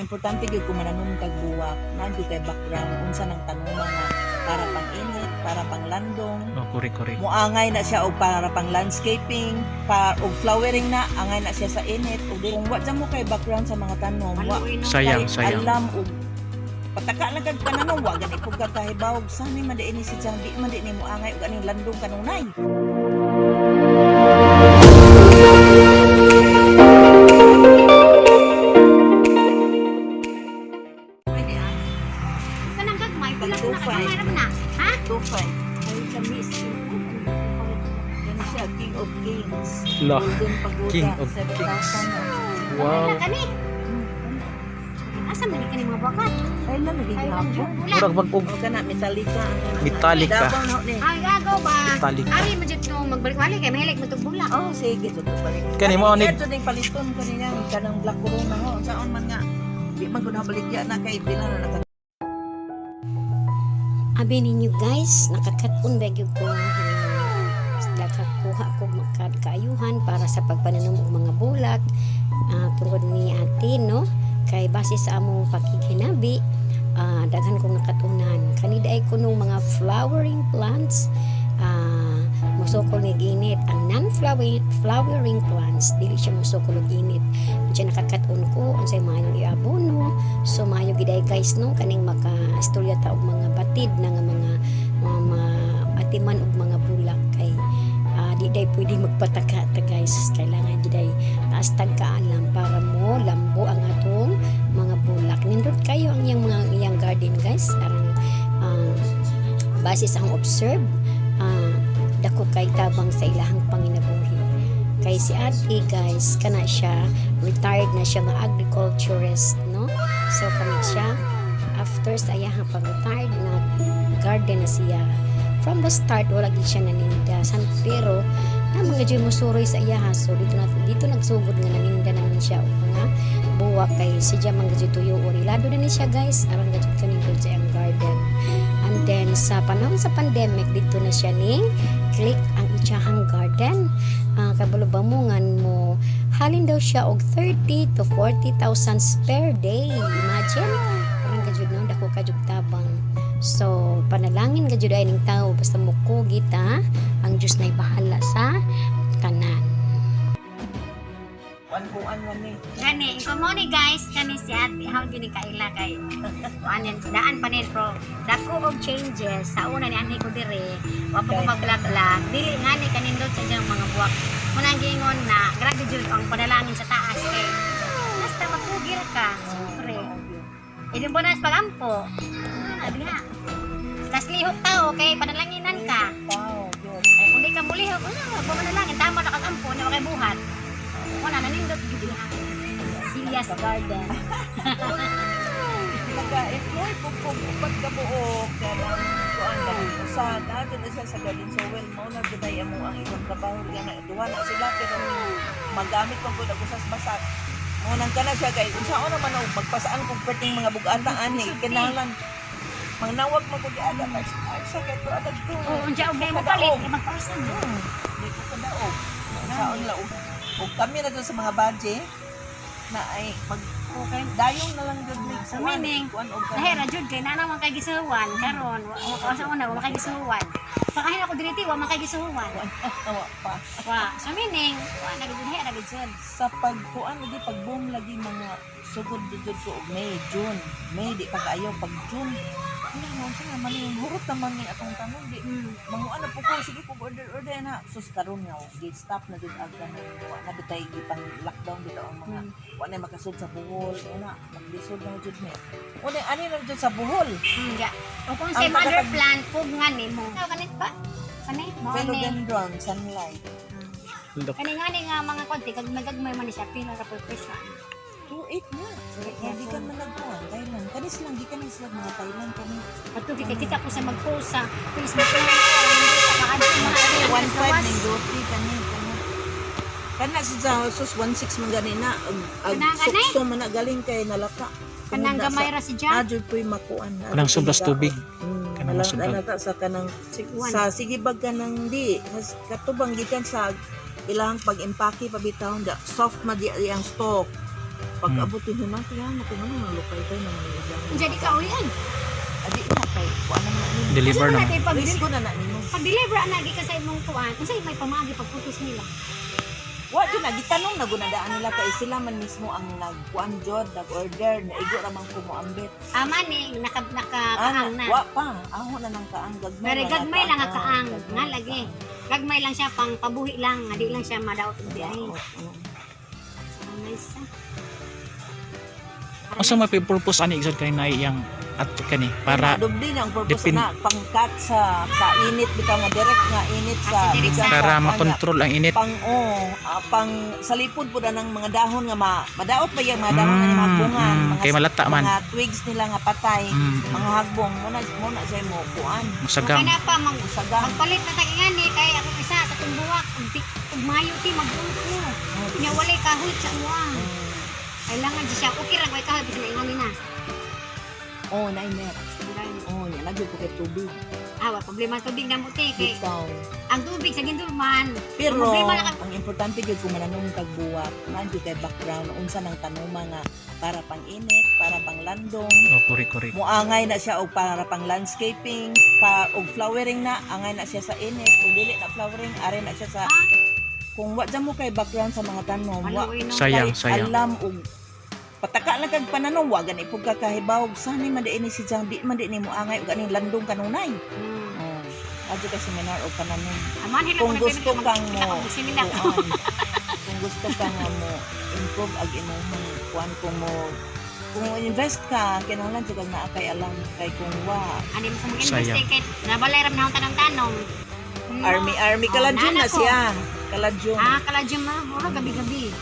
importante gyud kung mananong kag buwak, nandiyo kay background unsa nang tanong nga para pang init, para pang landong. Oh, correct. Muangay na siya og para pang landscaping, og flowering na angay na siya sa init. Og kung wa mo kay background sa mga tanom, wa Sayang. alam og pataka lang kag pananaw, wa gani pug kahibaw sani man diini si Jang, di man di ni muangay og aning landong kanunay. Kanang gagmay, pala ko Tufay. na na. Ha? Tufay. Ay, sa miss. Yan siya, King of Kings. La, Golden Pagoda, King of 7,000 Kings. na. Wow. Kani. Asa man kani mga bakat? Ay, lamigin Ay, hapon. wala. Murag mag-og O ka na, Metallica. Metallica. Dabaw na ni. Ay, agaw ba? Metallica. Ari mo jud no magbalik-balik kay mahilig mo tug bula. Oh, sige, tuto balik. Kani mo ni Ito ding paliton ko niya, kanang Black Corona ho. Saan man nga. Di man ko nabalik yan na kay Bila na naka. Abi ninyo guys, nakakatun ba gyud ko nakakuha ko kaayuhan para sa pagpananom og mga bulak tungod ni ate no kay base sa among pakighinabi daghan kong nakatunan kanida ay kuno mga flowering plants musukol ng init ang non-flowering plants dili siya musukol ng init diyan nakakatun ko unsay maayo iabono so maayo giday guys no kaning maka-istorya ta og mga batid na nga mga atiman og mga bulak kay di day pwede magpataka ta guys kailangan giday taas tag kaalam para mo lambo ang atong mga bulak nindot kayo ang iyang garden guys arang base sa ang observe dako kay tabang sa ilahang panginabuhi kay si ate guys kana siya retired na siya nga agriculturist no so kami siya after sa iyang pag-retired na garden na siya from the start wala gid siya naninda pero na mga dyan musuroy sa iya so dito nagsugod nga naninda naman siya o mga buwak kay siya mga dyan tuyo o rilado na ni siya guys aron na dyan kanindod sa iyang garden and then sa panahon sa pandemic dito na siya ning click ang itsahang garden kabulubamungan mo halin daw siya og 30 to 40,000 per day imagine parang kajud no dako kajud tabang so panalangin kajud ay ning tao basta muko gita ang Dios nay bahala sa tanan Kuan man ni. gani ikaw mo ni guys kani si ate how gini kaila kay anen daan pa ni pro dako og changes sa una ni ani ko dire wa pa ko mag-vlog dili ngani kanindot sa diyang mga buwak munang gingon na grabe jud ang panalangin sa taas kay basta mapugir ka siyempre idin bonas pagampo diha tas lihok tao kay panalanginan ka Wow, good. ay kung di ka mulihok wala manalangin tama na kagampo na kay buhat wala nanindot gid diha Silias Garden Nag-employ kung upat ka buo kaya kuan ka sa dati na siya sa garden so well mo na ginay mo ang ibang trabaho nga na duha na sila pero magamit pag gud ako sa basat mo nang kana siya kay unsa naman og magpasaan kung perting mga bugatan ani kinahanglan mangnawag mo gud ada ay sa kay to adag ko unja og mo palit magpausan di ko kadaog sa la og kami na dun sa mga budget na ay mag okay dayong na lang jud ni sa meaning dahera jud kay na naman kay gisuwan karon wa sa una wa kay gisuwan pakahin ako diriti wa man kay gisuwan awa pa wa sa meaning wa na gid dihera gid jud sa pagkuan di pag-boom lagi mga sugod jud ko og May di pa kaayo pag June ano mo sa man yung hurot naman ni atong tanon di manguan na po ko sige ko order na sus karon nga gate stop na jud aga na bitay gipang lockdown dito ang mga wa na makasud sa buhol na maglisod na jud ni una ani na jud sa buhol ya o kung say mother plant pugngan nimo kanit pa kanit mo philodendron sunlight kani nga mga konti kag nagagmay man siya pila ra per piece 2.8 na. Kaya di ka man nagkuhan, Thailand. Kanis lang, di ka na sila mga Thailand kami. at kita ko sa mag-post sa Facebook ko sa kaadto mga 1.5 ng duty kani. Kana sa sus 1.6 man gani na. Ang sukso man na galing kay nalaka. kanang gamay ra si Jack Adyo po'y makuan. kanang sobras tubig. Kanang subag. sa kanang sa sigibag kanang di. Katubang gikan sa ilang pag-impake pabitaw da soft ma di ang stock. pag abutin mo natin yan, kung ano malupay tayo na mga Jadi ka uyan. Adi na kay kuan na ni. Deliver na. Please ko na na nimo. Pag deliver ana gi ka sa imong kuan, unsa may pamagi pagputos nila. Wa jud na gitanong na gunadaan nila kay sila man mismo ang nagkuan jud, nag-order na igo ra man ko mo ambit. Ama ni nakaang na. Wa pa, aho na nang kaang gagmay. Pero gagmay lang ang kaang, gagmay nga lang lagi. kaang. Gagmay lang siya pang pabuhi lang, di lang siya madaot og biyahe. Oo. Nice. Asa may purpose ani igsoon kay nay yang at kani para Dubli na ang purpose Depend- na pangkat sa kainit bitaw nga direct nga init sa Ah, sa direct bigang sa- para kuan nga, makontrol ang init. pang sa lipod po na ng mga dahon nga madaot pa yung mga dahon nga mga bungan, kay malata man. mga twigs nila nga patay, Mm. mga hagbong mo na siya mo kuan. Musagang. Okay na pa Sagang. magpalit na tagingan ni kay ako isa sa tumbuwak ug mayo ti magbuko. Nya walay kahoy sa uwang. Kailangan di siya okay ra kay kahoy bisa maingon na. Oh, naimer. Oh, nya lagi ko kay tubig. Wa problema tubig na mo ti kay Bitaw. ang tubig sa gindulman. Pero problema na ang importante gyud kung mananong tagbuwak, nandiyo kay background unsa nang tanuma nga para pang init, para pang landong. Oh, kuri. Muangay na siya og para pang landscaping, og flowering na, angay na siya sa init, kung dili na flowering, are na siya sa kung wa dyan mo kay background sa mga tanom, wa Maluoy no. Sayang, kay sayang. alam og pataka lang kag pananom, wa gani pug kakahibaw, sani man di ini si Jang, di man di ni muangay og ganing landong kanunay. Oh, adyo kay seminar og pananom. Aman hila Kung gusto kang mo, seminar. kuan, kung gusto kang mo improve ag imong kuan kung invest ka, kinahanglan jud kag naa kay alam kay kung wa Ani mo kung Sayang. investigate, nabalay ram na ang tanong-tanong. army kaladyon na nana ko. siya. Kaladyon. Kaladyum na, mura gabi-gabi.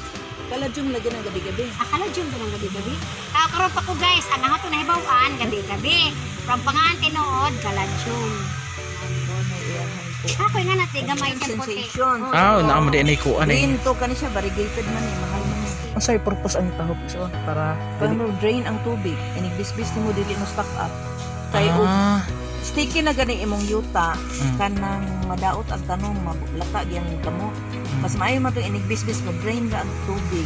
Kaladyon lagi ng gabi-gabi. Kaladyum ko ng gabi-gabi. Karon pa ko guys, ang ato na hibawaan gabi-gabi. From pangaan tinuod, kaladyum. Ako nga natin, gamay ka puti. Sensation. Ah, naa mo di ani ko ani. Green to kani siya variegated man eh, mahal man eh. Asa yung purpose ang tahop igsoon para Paano drain ang tubig, inigbisbis nimo dili mo stock up. Kay og Ah, sticky na gani imong yuta mm. kanang madaot ang tanom mabuklata gyang kamo. Mas maayo man to inigbisbis mo drain ra ang tubig.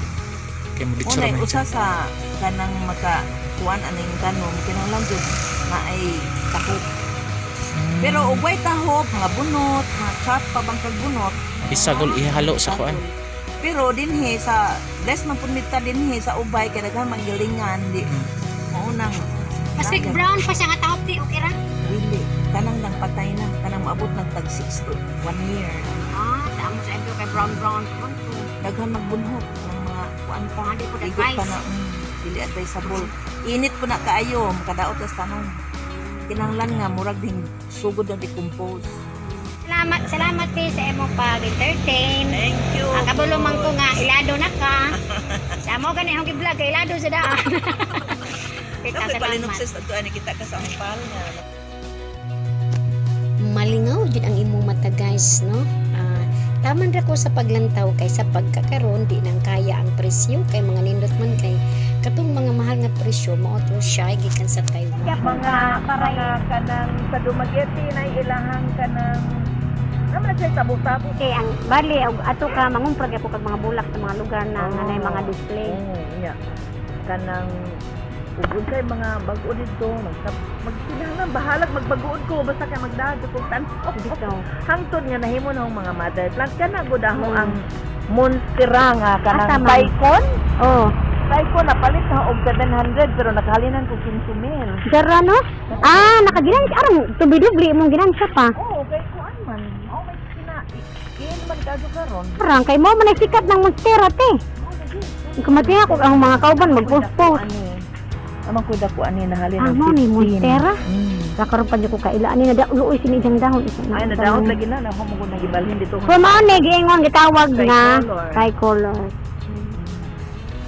kay mo dito Unay ra usa sa kanang maka kuan aning tanom kinahanglan jud na ay takop. Pero og way tahop, mga bunot, mga chop pa bang kag bunot. isagol ihalo sa kuan. Pero dinhi sa less man pud mita dinhi sa ubay kay daghan manggilingan di mao nang Kasi brown pa siya nga tahop ti, okay ra? dili kanang nang patay na kanang maabot ng tag 6 to 1 year. Damo sa endo kay brown. Daghan magbunhot ng mga kuan pa. Di po Igot pa advice. na dili advisable. Init po na kaayo makadaot sa tanom. Kinahanglan nga murag ding sugod na decompose. Salamat ti sa imong pag-entertain. Thank you. Ang kabulong man ko nga ilado na ka. Sa mo gani akong gi-vlog kay ilado sa daan. Kita Dapat salamat. palinuksis ato ani kita ka sa ampal nga. Malingaw jud ang imong mata guys, no? Taman ra ko sa paglantaw kay sa pagkakaroon di nang kaya ang presyo kay mga nindot man kay katong mga mahal nga presyo mao to siya gikan sa Taiwan. Mga kanang sa Dumaguete na ilahang kanang naman siya tabo-tabo. Okay, ang bali ato ka mangumprag ako kag mga bulak sa mga lugar na nanay mga display. Iya. Kanang ugod kay mga bag-o dito, magsinahang bahalag magbaguod ko basta kay magdado kung tanong. Dito. Hangtod nga nahimo na ang mga mother plant kana gud ang monstera nga kanang Asa man? Tycoon. Oh, Tycoon napalit na og 700 pero nakahalinan ko 15,000. dara no? Nakaginan siya arang tubig-dubli imong ginan siya pa. Oo, kay kuan man. May kina man kado karon. Arang kay mo man sikat ng monstera te. Kumati ako ang mga kauban mag-post-post. Amang ko dako ani nahalin Amo ni monstera. Mm. Nakaroon pa ko kaila ani na luoy sini jang dahon isa na. Ay nadawat lagi na ako mo nagibalhin dito. So mao ni giingon gitawag nga Tricolor. tricolor.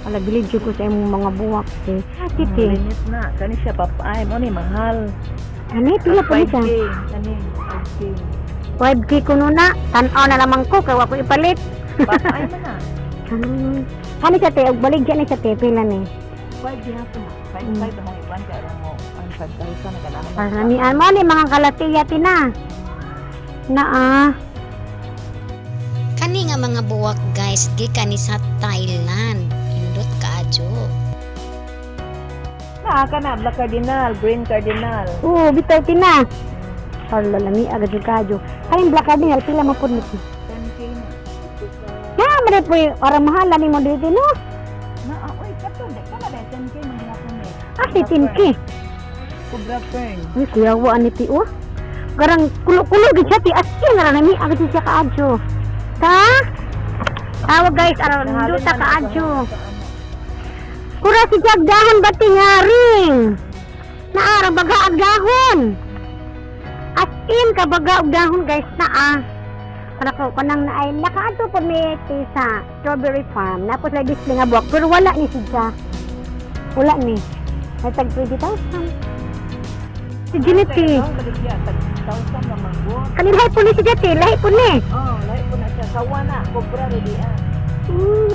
Ala bilid jud ko sa imong mga buwak te. Titi. Limit na kani siya papay mo ni mahal. Ani pila pa ni siya? 5K kani 5K. 5K kuno na. Tan-aw na lamang ko kay wa ko ipalit. Papay man na. Kani sa te og baligya ni sa te pila ni. 5 gihapon. 5 mo iban ka mo ang 5,000 na kanahan. Paramian mo ni mga kalatiya tina. Kani nga mga buwak guys gikan ni sa Thailand. Indot ka Jo. Ka na, black cardinal, green cardinal. Oo, bitaw tina. Parlo lami agad yung kadyo. Kaling black cardinal, pila mo po nito. 10K na. Ya, mare po orang mahal ni mo dito no. Oy, kato, di ka na ba? 10K man nga po may. Ah, 15K. Cobra fern. Uy, kuyawa ni ti oh. Garang kulo-kulo gid siya ti askin na nami agad siya kaadyo. Ta? Awa guys, aron do ta kaadyo. Kura si jagdahan ba tingaring? Naara baga agdahon. As in ka baga agdahon guys naa. Para ko kanang naay nakaadto po mi ti sa strawberry farm. Napos lay display nga buwak pero wala ni siya. Wala ni. Ay tag 20,000. Si Ginity. Tawsan na magbuot. Kanin lahi po ni si Jati, lahi po ni. Oh, lahi po na siya. Sawa na, cobra ready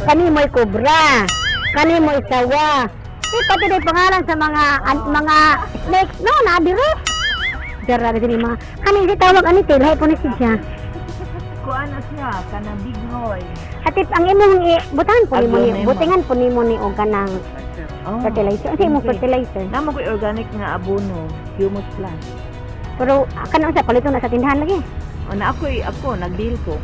Kani mo'y kobra. Kani mo'y sawa. Pati na pangalan sa mga snakes, no, naadiri. Dara din mga. Kani si tawag anito, lahi po ni si Jati. Kuan na siya, kana big Roy. Atip ang imong butahan po nimo ni, Aglonema. butingan po nimo ni og kanang Oh. fertilizer. Ano imong fertilizer? Namo ko organic nga abono, humus plus. Pero kanang sa palito na sa tindahan lagi. O na ako nag-deal ko.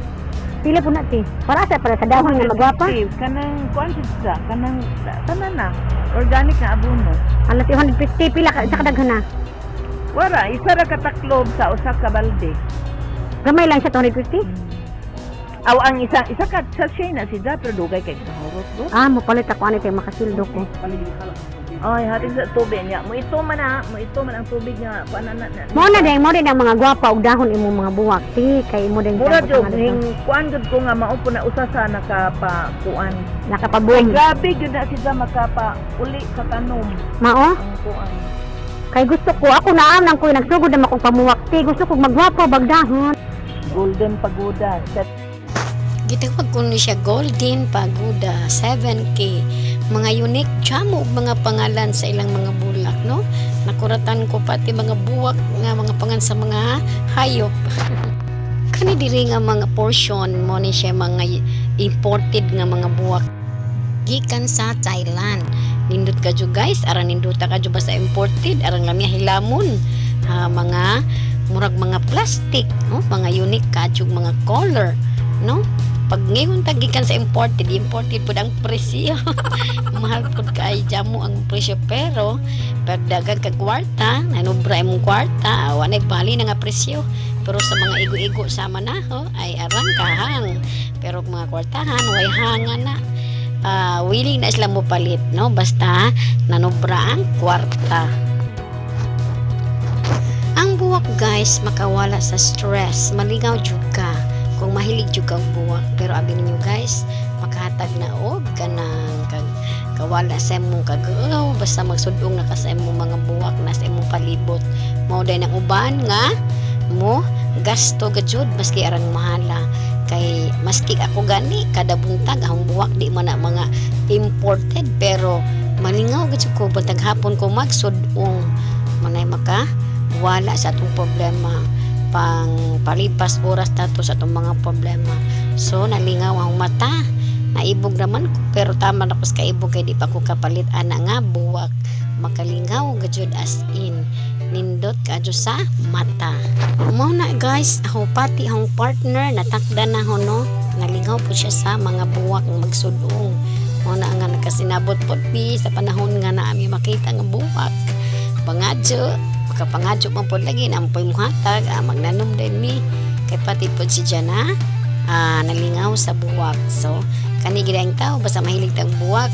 Pila po natin. Para sa dahon nga magwapa. Kanang kuan siya, kanang tanan na organic nga abono. Alas 150 pila ka sa kadaghan na. Wala, isa ra ka taklob sa usa ka balde. Gamay lang siya 250. Aw ang isa ka sa na si Japper dugay kay kahurot do. Ah, mo palit ako ani kay makasildo ko. Ay, hati sa tubig niya. Mo ito man ang tubig niya. Kuan na. Mo na din ang mga gwapa og dahon imong mga buwak ti kay imo din Mura jud ning kuan jud ko nga mao po na usa sa nakapa kuan. Ay nakapaboom. grabe jud na siya makapa uli sa tanom Mao ang kuan. kay gusto ko ako naam nang ko nagsugod na akong pamuwak ti gusto ko magwapa bag dahon. Golden Pagoda. Gitawag ko ni siya Golden Pagoda 7K. Mga unique jamo ug mga pangalan sa ilang mga bulak, no? Nakuratan ko pati mga buwak nga mga pangan sa mga hayop. Kani diri nga mga portion mo ni siya mga imported nga mga buwak gikan sa Thailand. Nindot ka jud guys, aran ninduta ka jud ba sa imported, aran lami hilamon. Mga murag mga plastic, no? Mga unique ka jud mga color, no? Pag ngayon tagikan sa imported po ang presyo. Mahal po kay jamo ang presyo pero pag dagan ka kwarta, nanubra imong kwarta, wala bali na nga presyo. Pero sa mga igo-igo sama na ho, ay arang kahang. Pero mga kwartahan, way hanga na. Willing na sila mo palit, no? Basta nanubra ang kwarta. Ang buwak guys, makawala sa stress, maligaw jud ka. Kung mahilig jud kang buwak, pero abi ninyo guys, makahatag na og kanang kawala sa imong kagaw, basta magsudong na ka sa imong mga buwak na sa imong palibot. Mao day nang uban nga mo gasto gajud maski arang mahala kay maski ako gani kada buntag ang buwak di man na mga imported pero malingaw gajud ko buntag hapon ko magsudong manay maka wala sa atong problema pang palipas oras tato sa itong mga problema. So, nalingaw ang mata. Naibog naman ko. Pero tama na ko sa kaibog kay di pa ko kapalit. Ana nga, buwak. Makalingaw, gajud as in. Nindot ka sa mata. Mo na guys, ako pati akong partner, natakda na ho no. Nalingaw po siya sa mga buwak ng magsudong. Mo na nga nakasinabot po sa panahon nga na ami makita nga buwak. Bangadyo. Kapangadyo man po lagi na po muhatag magnanom din mi kay pati po si Jana nalingaw sa buwak. So kani gid ang tao basta mahilig tang buwak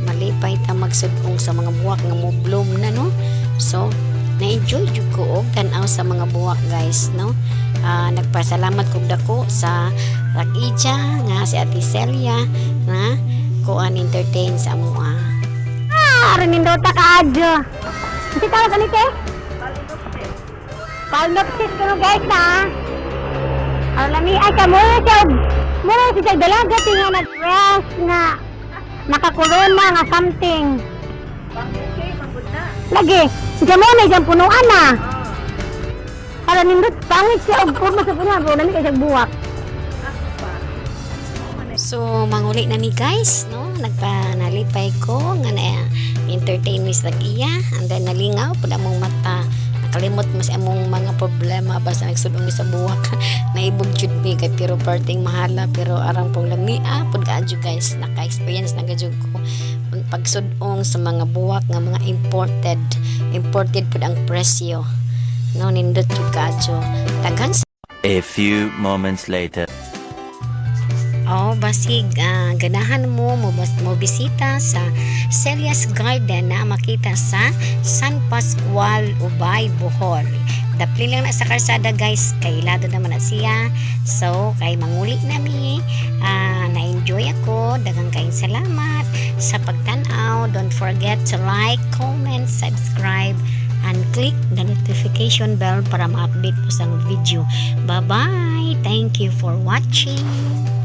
malipay ta magsudong sa mga buwak nga mo bloom na no. So na-enjoy jud ko og tan-aw sa mga buwak guys no. Nagpasalamat kog dako sa Rag-Ija nga si Ate Celia na kuan entertain sa amoa. Aron nindota kaadyo. Kasi tawag ganito eh? Palnopsis ko guys na. Alami ay kamura siya dalaga tinga nag-rest nga nakakulona nga something. Lagi, siya mo na dyan punuan na. Para nindot, pangit siya og kurma sa punuan, pero nami kay siya buwak. So, manguli na ni guys, no? nagpanalipay ko nga na entertain mi sa iya and then nalingaw pud among mata nakalimot mo sa among mga problema basta nagsudong mi sa buwak naibog jud mi kay pero parting mahala pero arang pong lamia pud kaadyo guys naka-experience na gadyog ko pagsudong sa mga buwak nga mga imported pud ang presyo no nindot jud kaadyo daghan. A few moments later. Basig ganahan mo bisita sa Celia's Garden na makita sa San Pascual, Ubay, Bohol. Dapli lang na sa karsada guys, kay lado naman na siya. So, kay manguli nami, na-enjoy ako. Daghang kayong salamat sa pagtanaw. Don't forget to like, comment, subscribe, and click the notification bell para ma-update po sa video. Bye-bye! Thank you for watching!